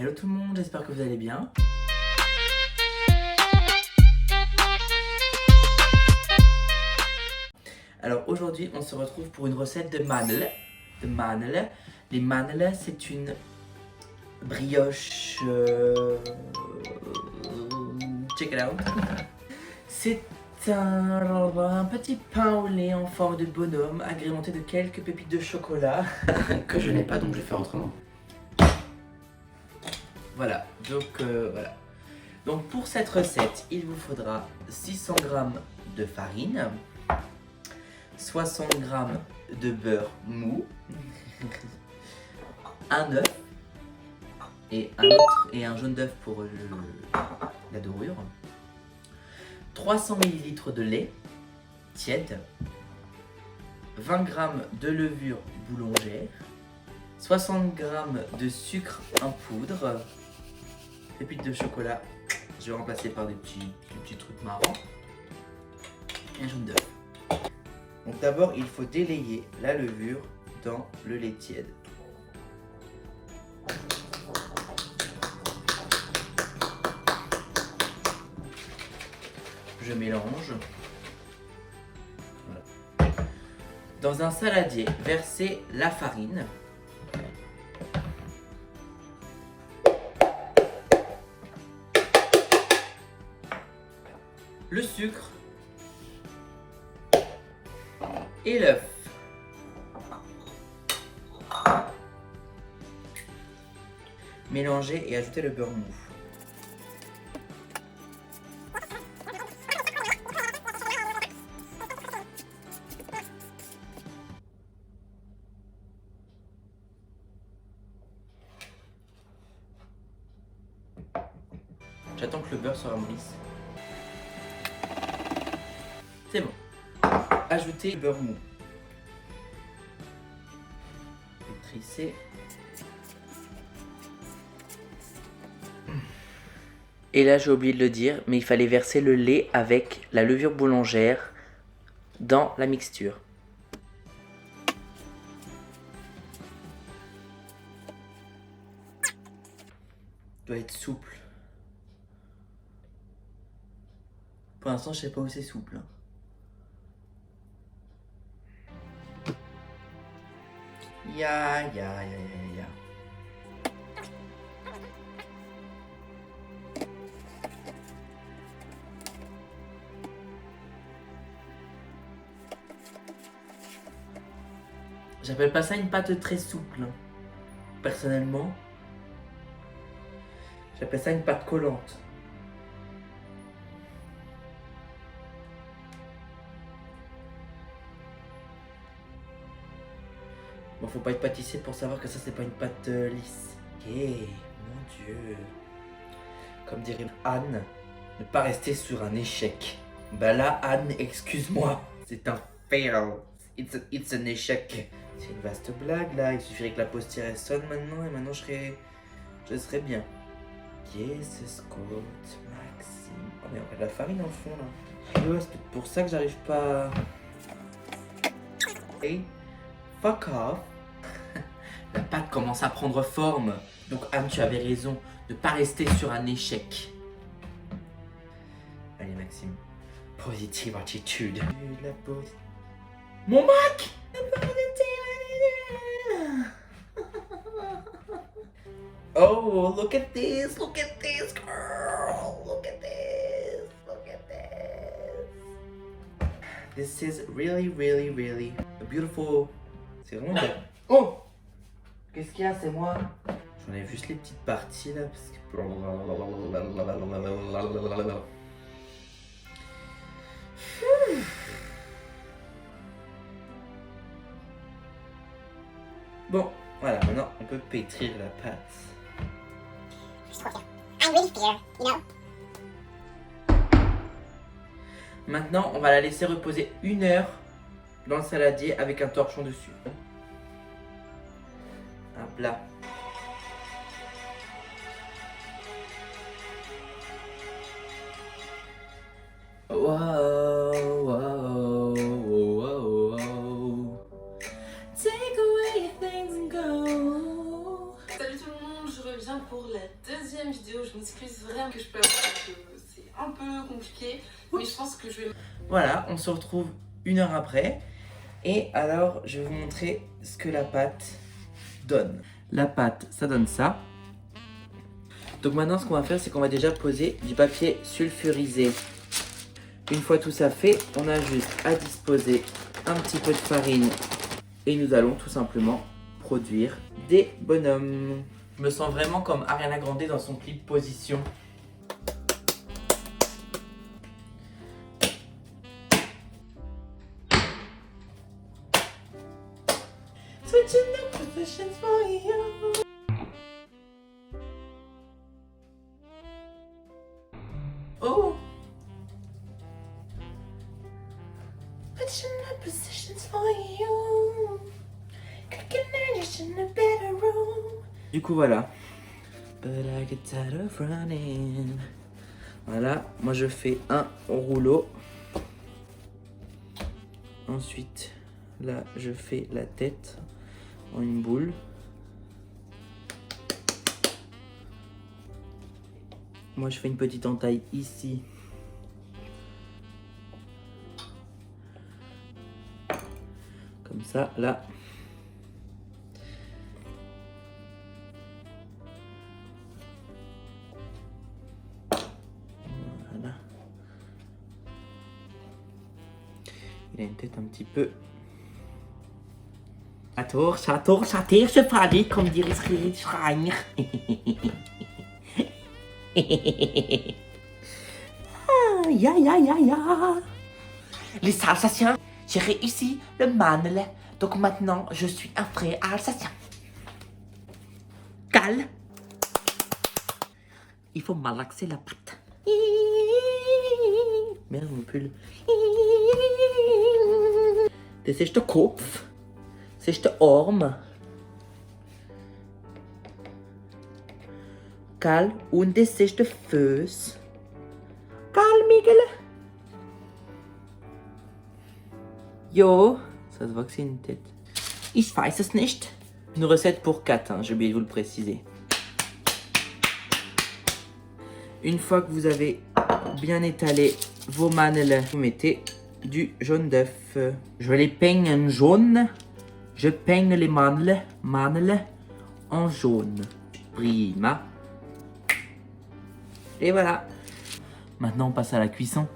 Hello tout le monde, j'espère que vous allez bien. Alors aujourd'hui, on se retrouve pour une recette de madeleine. Les madeleines, c'est une brioche... Check it out. C'est un petit pain au lait en forme de bonhomme, agrémenté de quelques pépites de chocolat. Que je n'ai pas, donc je vais faire autrement. Voilà, voilà. Donc pour cette recette, il vous faudra 600 g de farine, 60 g de beurre mou, un œuf et un jaune d'œuf pour la dorure, 300 ml de lait tiède, 20 g de levure boulangère, 60 g de sucre en poudre, pépites de chocolat, je vais remplacer par des petits trucs marrants, et un jaune d'œuf. Donc d'abord, il faut délayer la levure dans le lait tiède. Je mélange. Voilà. Dans un saladier, versez la farine. Le sucre et l'œuf. Mélangez et ajoutez le beurre mou. J'attends que le beurre se ramollisse. C'est bon. Ajoutez le beurre mou. Pétrissez. Et là, j'ai oublié de le dire, mais il fallait verser le lait avec la levure boulangère dans la mixture. Il doit être souple. Pour l'instant, je sais pas où c'est souple. Ya. J'appelle pas ça une pâte très souple. Personnellement, j'appelle ça une pâte collante. Bon, faut pas être pâtissier pour savoir que ça c'est pas une pâte lisse. Ok, mon Dieu. Comme dirait Anne, ne pas rester sur un échec. Bah là, Anne, excuse-moi, c'est un fail. It's un échec. C'est une vaste blague là. Il suffirait que la postière sonne maintenant et maintenant je serais bien. Yes, Scott, Maxime. Oh mais on a de la farine en fond là. Ouais, c'est peut-être pour ça que j'arrive pas. Hey, fuck off. La pâte commence à prendre forme. Donc Anne, tu avais raison de pas rester sur un échec. Allez Maxime. Positive attitude. Mon Mac! Oh, look at this girl. Look at this. This is really a beautiful. C'est vraiment bien. Oh! Qu'est-ce qu'il y a, c'est moi? J'enlève juste les petites parties là parce que. Bon, voilà, maintenant on peut pétrir la pâte. I'm really fair, you know? Maintenant, on va la laisser reposer 1 heure dans le saladier avec un torchon dessus. Un plat. Wow. Take away your things and go. Salut tout le monde, je reviens pour la la deuxième vidéo. Je m'excuse vraiment que je peux avoir que c'est un peu compliqué, mais je pense que je vais... Voilà, on se retrouve 1 heure après. Et alors, je vais vous montrer ce que la pâte donne. La pâte, ça donne ça. Donc maintenant, ce qu'on va faire, c'est qu'on va déjà poser du papier sulfurisé. Une fois tout ça fait, on a juste à disposer un petit peu de farine. Et nous allons tout simplement produire des bonhommes. Je me sens vraiment comme Ariana Grande dans son clip Position. Switching the positions for you. Oh. Switching the positions for you. Clicking in a better room. Du coup voilà. But I get tired of running. Voilà, moi je fais un rouleau. Ensuite, là je fais la tête en une boule. Moi je fais une petite entaille ici. Comme ça, là. Voilà. Il a une tête un petit peu... Chatter, chevaler, comme dirait Friedrich Schreiner. Ya. Les Alsaciens, j'ai réussi le manel. Donc maintenant, je suis un frère alsacien. Cal. Il faut malaxer la pâte. Merde, mon pull. Das ist der Kopf. Das ist der Arm. Cal. Und das ist der Fuß. Cal, Miguel. Jo. Ça se voit que c'est une tête. Ich weiß es nicht. Une recette pour 4, hein, j'ai oublié de vous le préciser. Une fois que vous avez bien étalé vos manelles, vous mettez du jaune d'œuf. Je les peigne en jaune. Je peigne les manelles en jaune. Prima. Et voilà. Maintenant, on passe à la cuisson.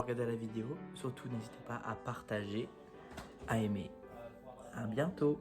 Regardez la vidéo, surtout n'hésitez pas à partager, à aimer. À bientôt.